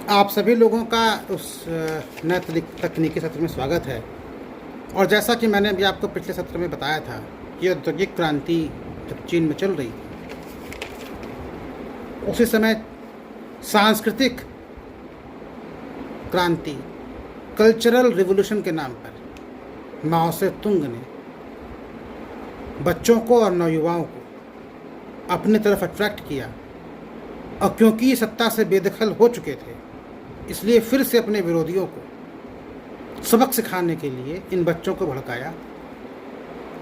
आप सभी लोगों का उस नए तकनीकी सत्र में स्वागत है। और जैसा कि मैंने अभी आपको पिछले सत्र में बताया था कि औद्योगिक क्रांति जब चीन में चल रही थी, उसी समय सांस्कृतिक क्रांति, कल्चरल रिवॉल्यूशन के नाम पर माओ से तुंग ने बच्चों को और नौयुवाओं को अपनी तरफ अट्रैक्ट किया। और क्योंकि सत्ता से बेदखल हो चुके थे, इसलिए फिर से अपने विरोधियों को सबक सिखाने के लिए इन बच्चों को भड़काया।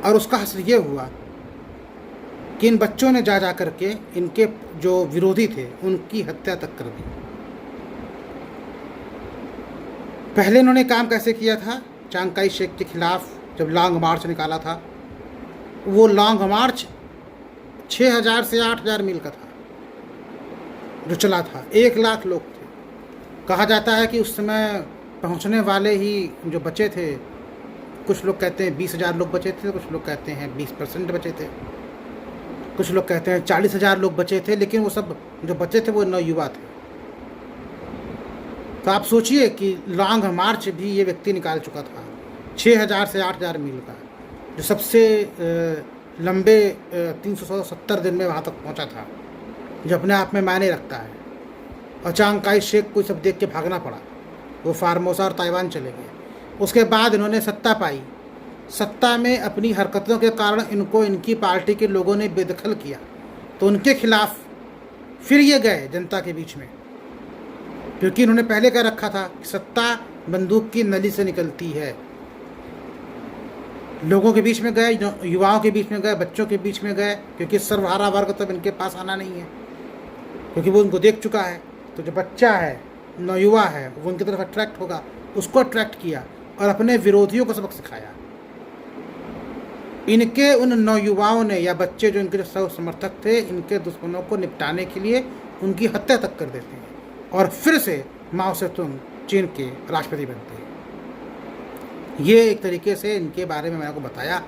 और उसका असर ये हुआ कि इन बच्चों ने जा करके इनके जो विरोधी थे उनकी हत्या तक कर दी। पहले इन्होंने काम कैसे किया था? चांग काई शेक के खिलाफ जब लॉन्ग मार्च निकाला था, वो लॉन्ग मार्च 6000 से 8000 मील का था जो चला था। 1 लाख लोग थे। कहा जाता है कि उस समय पहुंचने वाले ही जो बचे थे, कुछ लोग कहते हैं 20,000 लोग बचे थे, कुछ लोग कहते हैं 20% बचे थे, कुछ लोग कहते हैं 40,000 लोग बचे थे। लेकिन वो सब जो बचे थे वो नौयुवा थे। तो आप सोचिए कि लॉन्ग मार्च भी ये व्यक्ति निकाल चुका था 6000 से 8000 मील का, जो सबसे लंबे 370 दिन में वहाँ तक पहुँचा था, जो अपने आप में मायने रखता है। और चांग काई शेक को सब देख के भागना पड़ा, वो फार्मोसा और ताइवान चले गए। उसके बाद इन्होंने सत्ता पाई। सत्ता में अपनी हरकतों के कारण इनको इनकी पार्टी के लोगों ने बेदखल किया, तो उनके खिलाफ फिर ये गए जनता के बीच में, क्योंकि इन्होंने पहले कह रखा था कि सत्ता बंदूक की नली से निकलती है। लोगों के बीच में गए, युवाओं के बीच में गए, बच्चों के बीच में गए, क्योंकि सर्वहारा वर्ग तब इनके पास आना नहीं है, क्योंकि वो उनको देख चुका है। तो जो बच्चा है, नौयुवा है, वो उनकी तरफ अट्रैक्ट होगा। उसको अट्रैक्ट किया और अपने विरोधियों को सबक सिखाया। इनके उन नौयुवाओं ने या बच्चे जो इनके जो समर्थक थे, इनके दुश्मनों को निपटाने के लिए उनकी हत्या तक कर देते हैं और फिर से माओ से तुंग चीन के राष्ट्रपति बनते हैं। ये एक तरीके से इनके बारे में मैंने आपको बताया।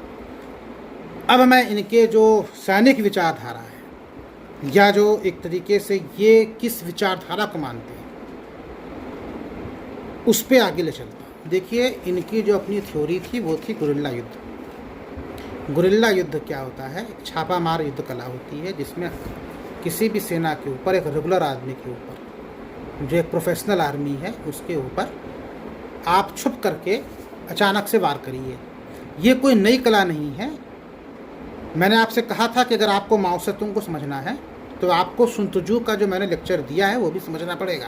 अब मैं इनके जो सैनिक विचारधारा है, या जो एक तरीके से ये किस विचारधारा को मानते हैं, उस पर आगे ले चलता हूँ। देखिए, इनकी जो अपनी थ्योरी थी वो थी गुरिल्ला युद्ध। गुरिल्ला युद्ध क्या होता है? एक छापा मार युद्ध कला होती है, जिसमें किसी भी सेना के ऊपर, एक रेगुलर आदमी के ऊपर, जो एक प्रोफेशनल आर्मी है, उसके ऊपर आप छुप करके अचानक से वार करिए। ये कोई नई कला नहीं है। मैंने आपसे कहा था कि अगर आपको माओ से तुंग को समझना है तो आपको सुन त्सू का जो मैंने लेक्चर दिया है वो भी समझना पड़ेगा,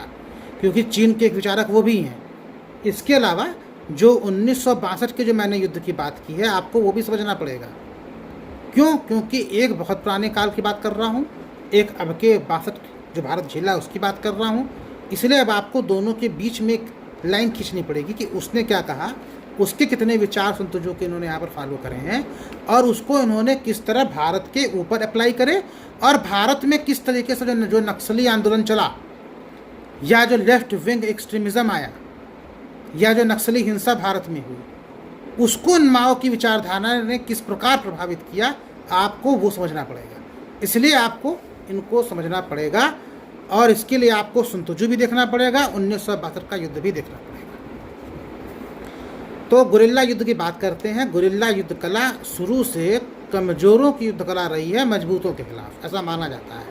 क्योंकि चीन के एक विचारक वो भी हैं। इसके अलावा जो 1962 के जो मैंने युद्ध की बात की है, आपको वो भी समझना पड़ेगा। क्यों? क्योंकि एक बहुत पुराने काल की बात कर रहा हूँ, एक अब के 62 जो भारत झेला उसकी बात कर रहा हूँ। इसलिए अब आपको दोनों के बीच में एक लाइन खींचनी पड़ेगी कि उसने क्या कहा, उसके कितने विचार सुन त्सू के इन्होंने यहाँ पर फॉलो करे हैं, और उसको इन्होंने किस तरह भारत के ऊपर अप्लाई करे, और भारत में किस तरीके से जो नक्सली आंदोलन चला, या जो लेफ्ट विंग एक्सट्रीमिज़म आया, या जो नक्सली हिंसा भारत में हुई, उसको इन माओ की विचारधारा ने किस प्रकार प्रभावित किया, आपको वो समझना पड़ेगा। इसलिए आपको इनको समझना पड़ेगा, और इसके लिए आपको सुन त्सू भी देखना पड़ेगा, 1962 का युद्ध भी देखना पड़ेगा। तो गुरिल्ला युद्ध की बात करते हैं। गुरिल्ला युद्ध कला शुरू से कमजोरों की युद्ध कला रही है, मजबूतों के खिलाफ, ऐसा माना जाता है।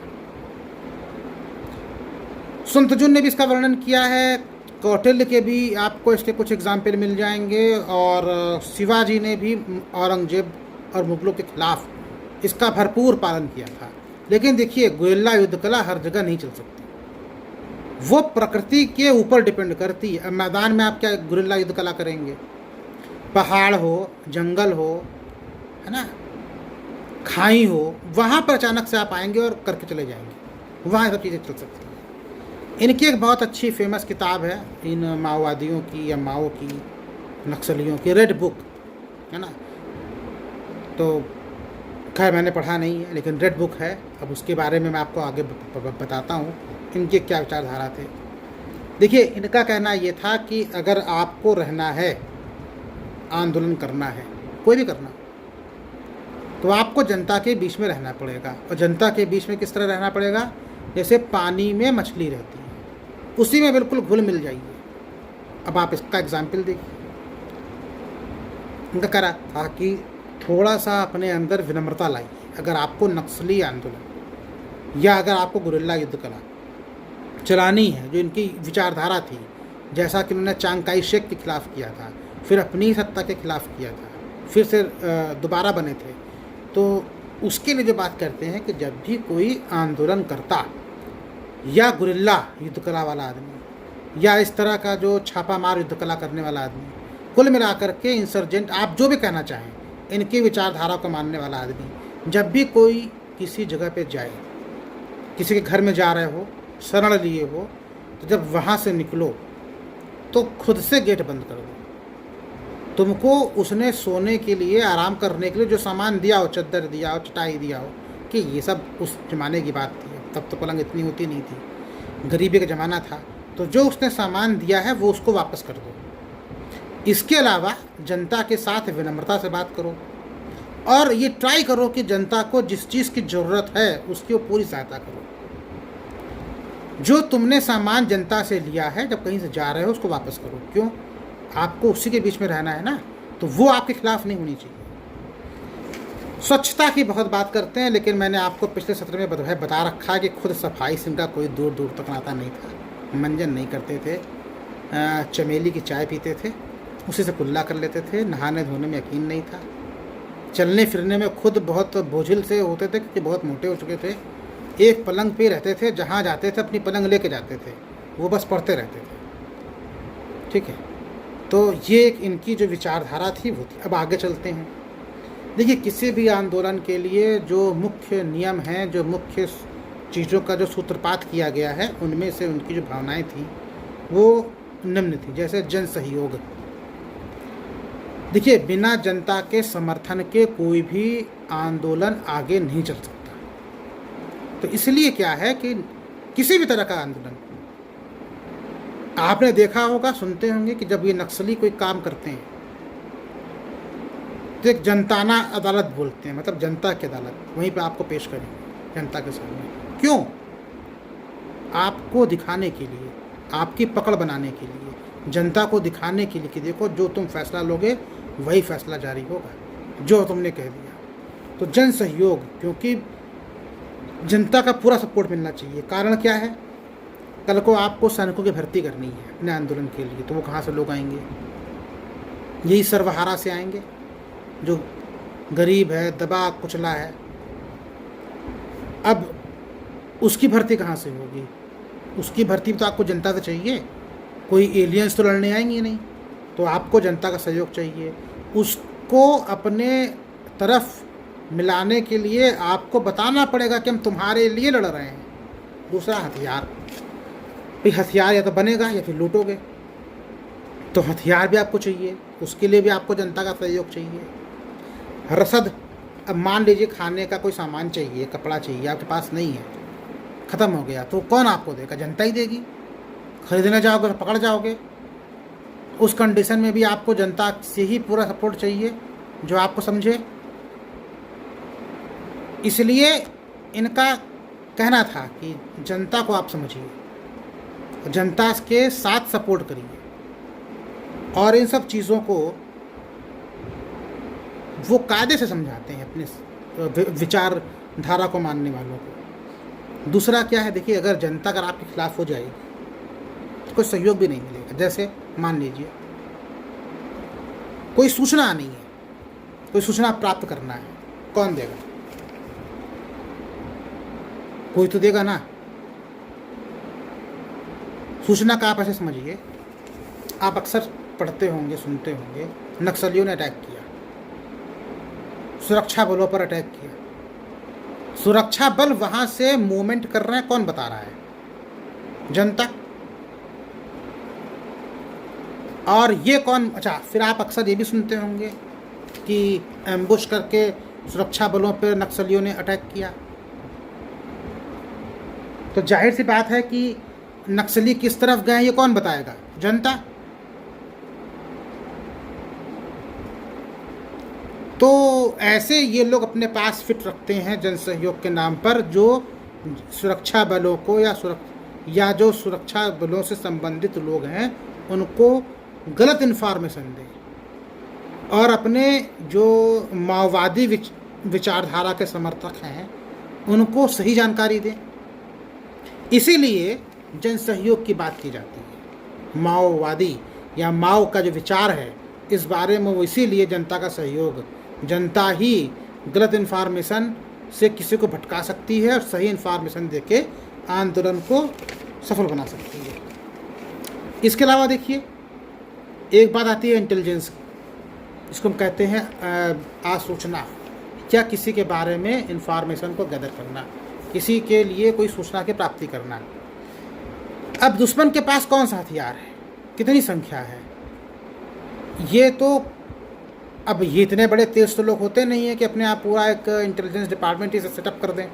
सुन त्सू ने भी इसका वर्णन किया है। कौटिल्य के भी आपको इसके कुछ एग्जाम्पल मिल जाएंगे, और शिवाजी ने भी औरंगजेब और मुगलों के खिलाफ इसका भरपूर पालन किया था। लेकिन देखिए, गुरिल्ला युद्ध कला हर जगह नहीं चल सकती, वो प्रकृति के ऊपर डिपेंड करती है। अब मैदान में आप क्या गुरिल्ला युद्ध कला करेंगे? पहाड़ हो, जंगल हो, है ना, खाई हो, वहाँ पर अचानक से आप आएंगे और करके चले जाएंगे, वहाँ सब चीज़ें चल सकती हैं। इनकी एक बहुत अच्छी फेमस किताब है इन माओवादियों की या माओ की, नक्सलियों की, रेड बुक, है ना। तो खैर मैंने पढ़ा नहीं है, लेकिन रेड बुक है। अब उसके बारे में मैं आपको आगे बताता हूँ इनके क्या विचारधारा थे। देखिए, इनका कहना ये था कि अगर आपको रहना है, आंदोलन करना है, कोई भी करना, तो आपको जनता के बीच में रहना पड़ेगा। और जनता के बीच में किस तरह रहना पड़ेगा? जैसे पानी में मछली रहती है, उसी में बिल्कुल घुल मिल जाइए। अब आप इसका एग्जाम्पल देखिए, उनका करा था कि थोड़ा सा अपने अंदर विनम्रता लाइए। अगर आपको नक्सली आंदोलन या अगर आपको गुरिल्ला युद्ध कला चलानी है, जो इनकी विचारधारा थी, जैसा कि उन्होंने चांग काई शेक के खिलाफ किया था, फिर अपनी सत्ता के खिलाफ किया था, फिर से दोबारा बने थे, तो उसके लिए जो बात करते हैं कि जब भी कोई आंदोलन करता या गुरिल्ला युद्ध कला वाला आदमी या इस तरह का जो छापामार युद्ध कला करने वाला आदमी, कुल मिलाकर के इंसर्जेंट, आप जो भी कहना चाहें, इनकी विचारधारा को मानने वाला आदमी, जब भी कोई किसी जगह पे जाए, किसी के घर में जा रहे हो, शरण लिए हो, तो जब वहाँ से निकलो तो खुद से गेट बंद कर दो। तुमको उसने सोने के लिए, आराम करने के लिए जो सामान दिया हो, चद्दर दिया हो, चटाई दिया हो, कि ये सब उस ज़माने की बात थी, तब तो पलंग इतनी होती नहीं थी, गरीबी का ज़माना था, तो जो उसने सामान दिया है वो उसको वापस कर दो। इसके अलावा जनता के साथ विनम्रता से बात करो और ये ट्राई करो कि जनता को जिस चीज़ की ज़रूरत है उसकी वो पूरी सहायता करो। जो तुमने सामान जनता से लिया है, जब कहीं से जा रहे हो उसको वापस करो। क्यों? आपको उसी के बीच में रहना है ना, तो वो आपके खिलाफ नहीं होनी चाहिए। स्वच्छता की बहुत बात करते हैं, लेकिन मैंने आपको पिछले सत्र में बता रखा है कि खुद सफाई से इनका कोई दूर दूर तक नाता नहीं था। मंजन नहीं करते थे, चमेली की चाय पीते थे, उसी से कुल्ला कर लेते थे, नहाने धोने में यकीन नहीं था, चलने फिरने में खुद बहुत बोझिल से होते थे क्योंकि बहुत मोटे हो चुके थे, एक पलंग पे रहते थे, जहाँ जाते थे अपनी पलंग लेके जाते थे, वो बस पढ़ते रहते थे। ठीक है, तो ये एक इनकी जो विचारधारा थी वो थी। अब आगे चलते हैं। देखिए, किसी भी आंदोलन के लिए जो मुख्य नियम हैं, जो मुख्य चीज़ों का जो सूत्रपात किया गया है, उनमें से उनकी जो भावनाएं थी वो निम्न थी। जैसे जन सहयोग। देखिए, बिना जनता के समर्थन के कोई भी आंदोलन आगे नहीं चल सकता। तो इसलिए क्या है कि किसी भी तरह का आंदोलन, आपने देखा होगा, सुनते होंगे कि जब ये नक्सली कोई काम करते हैं तो एक जनताना अदालत बोलते हैं, मतलब जनता की अदालत, वहीं पे आपको पेश करेंगे जनता के सामने। क्यों? आपको दिखाने के लिए, आपकी पकड़ बनाने के लिए, जनता को दिखाने के लिए कि देखो, जो तुम फैसला लोगे वही फैसला जारी होगा जो तुमने कह दिया। तो जन सहयोग, क्योंकि जनता का पूरा सपोर्ट मिलना चाहिए। कारण क्या है? कल को आपको सैनिकों की भर्ती करनी है अपने आंदोलन के लिए, तो वो कहाँ से लोग आएंगे? यही सर्वहारा से आएंगे, जो गरीब है, दबा कुचला है। अब उसकी भर्ती कहाँ से होगी? उसकी भर्ती तो आपको जनता से चाहिए। कोई एलियंस तो लड़ने आएंगे नहीं, तो आपको जनता का सहयोग चाहिए। उसको अपने तरफ मिलाने के लिए आपको बताना पड़ेगा कि हम तुम्हारे लिए लड़ रहे हैं। दूसरा, हथियार। भाई, हथियार या तो बनेगा या फिर लूटोगे, तो हथियार भी आपको चाहिए, उसके लिए भी आपको जनता का सहयोग चाहिए। रसद, अब मान लीजिए खाने का कोई सामान चाहिए, कपड़ा चाहिए, आपके पास नहीं है, ख़त्म हो गया, तो कौन आपको देगा? जनता ही देगी। खरीदने जाओगे तो पकड़ जाओगे। उस कंडीशन में भी आपको जनता से ही पूरा सपोर्ट चाहिए जो आपको समझे। इसलिए इनका कहना था कि जनता को आप समझिए, जनता के साथ सपोर्ट करिए, और इन सब चीज़ों को वो कायदे से समझाते हैं अपने विचारधारा को मानने वालों को। दूसरा क्या है? देखिए, अगर जनता अगर आपके खिलाफ हो जाएगी तो कोई सहयोग भी नहीं मिलेगा। जैसे मान लीजिए कोई सूचना आनी है, कोई सूचना प्राप्त करना है, कौन देगा? कोई तो देगा ना। सूचना का आप ऐसे समझिए, आप अक्सर पढ़ते होंगे, सुनते होंगे, नक्सलियों ने अटैक किया, सुरक्षा बलों पर अटैक किया। सुरक्षा बल वहां से मूवमेंट कर रहे हैं, कौन बता रहा है? जनता। और ये कौन? अच्छा, फिर आप अक्सर ये भी सुनते होंगे कि एम्बुश करके सुरक्षा बलों पर नक्सलियों ने अटैक किया। तो जाहिर सी बात है कि नक्सली किस तरफ गए ये कौन बताएगा? जनता। तो ऐसे ये लोग अपने पास फिट रखते हैं जन सहयोग के नाम पर, जो सुरक्षा बलों को या जो सुरक्षा बलों से संबंधित लोग हैं उनको गलत इन्फॉर्मेशन दें और अपने जो माओवादी विचारधारा के समर्थक हैं उनको सही जानकारी दें। इसीलिए जन सहयोग की बात की जाती है। माओवादी या माओ का जो विचार है इस बारे में वो इसीलिए जनता का सहयोग, जनता ही गलत इन्फॉर्मेशन से किसी को भटका सकती है और सही इन्फॉर्मेशन देके आंदोलन को सफल बना सकती है। इसके अलावा देखिए एक बात आती है इंटेलिजेंस की, इसको हम कहते हैं आसूचना, क्या किसी के बारे में इंफॉर्मेशन को गैदर करना, किसी के लिए कोई सूचना की प्राप्ति करना। अब दुश्मन के पास कौन सा हथियार है, कितनी संख्या है, ये तो अब ये इतने बड़े तेज तो लोग होते नहीं है कि अपने आप पूरा एक इंटेलिजेंस डिपार्टमेंट ही सेटअप कर दें।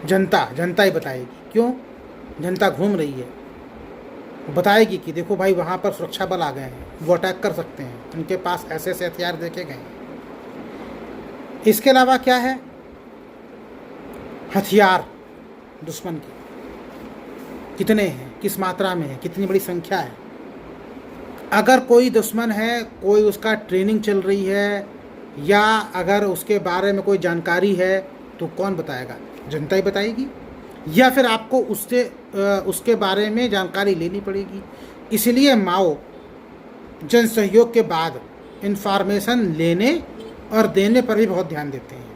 जनता ही बताएगी। क्यों? जनता घूम रही है, बताएगी कि देखो भाई वहाँ पर सुरक्षा बल आ गए हैं, वो अटैक कर सकते हैं, उनके पास ऐसे ऐसे हथियार देखे गए हैं। इसके अलावा क्या है, हथियार दुश्मन के कितने हैं, किस मात्रा में है, कितनी बड़ी संख्या है। अगर कोई दुश्मन है, कोई उसका ट्रेनिंग चल रही है या अगर उसके बारे में कोई जानकारी है तो कौन बताएगा? जनता ही बताएगी, या फिर आपको उसके बारे में जानकारी लेनी पड़ेगी। इसलिए माओ जन सहयोग के बाद इंफॉर्मेशन लेने और देने पर भी बहुत ध्यान देते हैं।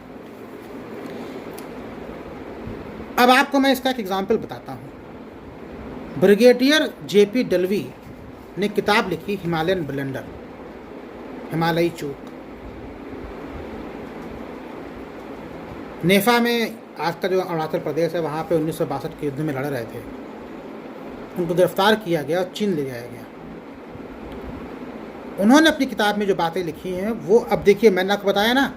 अब आपको मैं इसका एक एग्जाम्पल बताता हूँ। ब्रिगेडियर जेपी डलवी ने किताब लिखी हिमालयन ब्लंडर, हिमालयी चूक। नेफा में आज का जो अरुणाचल प्रदेश है वहाँ पे 1962 के युद्ध में लड़ रहे थे, उनको गिरफ्तार किया गया और चीन ले जाया गया। उन्होंने अपनी किताब में जो बातें लिखी हैं वो, अब देखिए मैंने आपको बताया ना,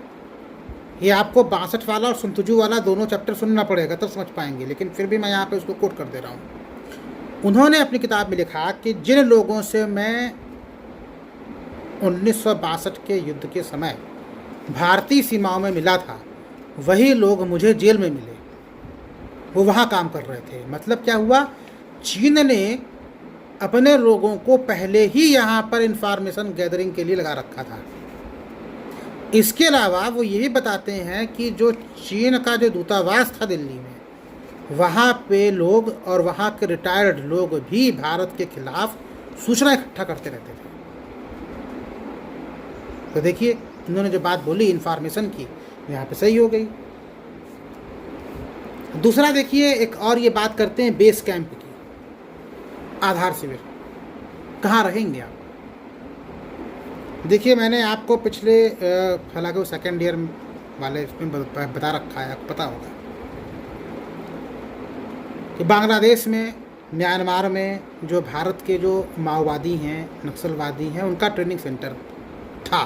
ये आपको 62 वाला और सुनतुजू वाला दोनों चैप्टर सुनना पड़ेगा तब समझ पाएंगे, लेकिन फिर भी मैं यहाँ पे उसको कोट कर दे रहा हूँ। उन्होंने अपनी किताब में लिखा कि जिन लोगों से मैं 1962 के युद्ध के समय भारतीय सीमाओं में मिला था वही लोग मुझे जेल में मिले, वो वहाँ काम कर रहे थे। मतलब क्या हुआ, चीन ने अपने लोगों को पहले ही यहाँ पर इंफॉर्मेशन गैदरिंग के लिए लगा रखा था। इसके अलावा वो ये भी बताते हैं कि जो चीन का जो दूतावास था दिल्ली में, वहाँ पे लोग और वहाँ के रिटायर्ड लोग भी भारत के खिलाफ सूचना इकट्ठा करते रहते थे। तो देखिए उन्होंने जो बात बोली इंफॉर्मेशन की, यहाँ पे सही हो गई। दूसरा देखिए एक और ये बात करते हैं बेस कैंप की, आधार शिविर कहाँ रहेंगे आप। देखिए मैंने आपको पिछले हालांकि वो सेकेंड ईयर वाले इसमें बता रखा है, आपको पता होगा कि बांग्लादेश में, म्यांमार में जो भारत के जो माओवादी हैं, नक्सलवादी हैं, उनका ट्रेनिंग सेंटर था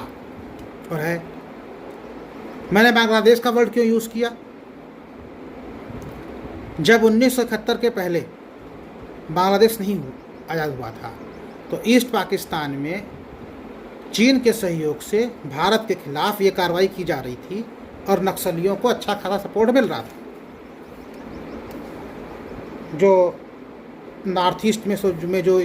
और है। मैंने बांग्लादेश का वर्ड क्यों यूज़ किया? जब 1971 के पहले बांग्लादेश नहीं आज़ाद हुआ था तो ईस्ट पाकिस्तान में चीन के सहयोग से भारत के खिलाफ ये कार्रवाई की जा रही थी और नक्सलियों को अच्छा खासा सपोर्ट मिल रहा था। जो नॉर्थ ईस्ट में जो